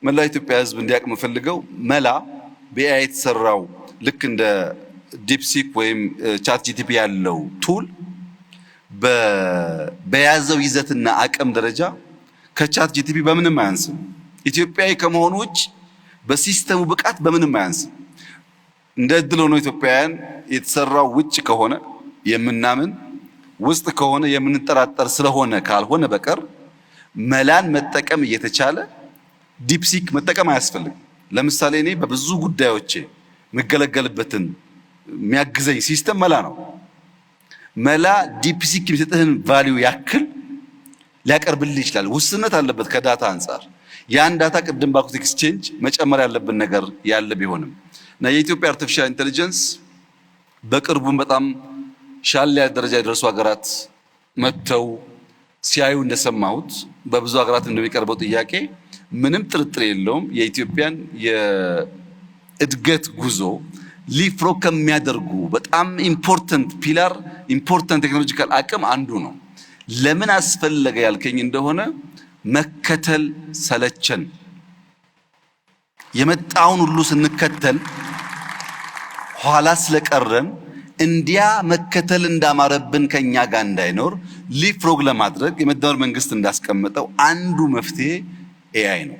መላ ኢትዮጵያ ህዝብ እንዲያውቅ የምፈልገው መላ በኤአይ የተሰራው ልክ እንደ ዲፕሲክ ወይም ቻት ጂቲፒ ያለው ቱል በያዘው ይዘትና አቅም ደረጃ ከቻት ጂቲፒ በምንም አያንስም። ኢትዮጵያዊ ከመሆኑ ውጭ በሲስተሙ ብቃት በምንም አያንስም። እንደ እድል ሆኖ ኢትዮጵያውያን የተሰራው ውጭ ከሆነ የምናምን ውስጥ ከሆነ የምንጠራጠር ስለሆነ ካልሆነ በቀር መላን መጠቀም እየተቻለ ዲፕሲክ መጠቀም አያስፈልግም። ለምሳሌ እኔ በብዙ ጉዳዮች መገለገልበትን የሚያግዘኝ ሲስተም መላ ነው። መላ ዲፕሲክ የሚሰጥህን ቫልዩ ያክል ሊያቀርብልህ ይችላል። ውስንነት አለበት ከዳታ አንፃር። ያን ዳታ ቅድም ባልኩት ኤክስቼንጅ መጨመር ያለብን ነገር ያለ ቢሆንም እና የኢትዮጵያ አርቲፊሻል ኢንተለጀንስ በቅርቡም በጣም ሻል ያለ ደረጃ የደረሱ ሀገራት መጥተው ሲያዩ እንደሰማሁት በብዙ ሀገራት እንደሚቀርበው ጥያቄ ምንም ጥርጥር የለውም የኢትዮጵያን የእድገት ጉዞ ሊፍሮግ ከሚያደርጉ በጣም ኢምፖርታንት ፒላር ኢምፖርታንት ቴክኖሎጂካል አቅም አንዱ ነው። ለምን አስፈለገ ያልከኝ እንደሆነ መከተል ሰለቸን። የመጣውን ሁሉ ስንከተል ኋላ ስለቀረን እንዲያ መከተል እንዳማረብን ከኛ ጋር እንዳይኖር ሊፍሮግ ለማድረግ የመደመር መንግስት እንዳስቀመጠው አንዱ መፍትሄ ኤአይ ነው።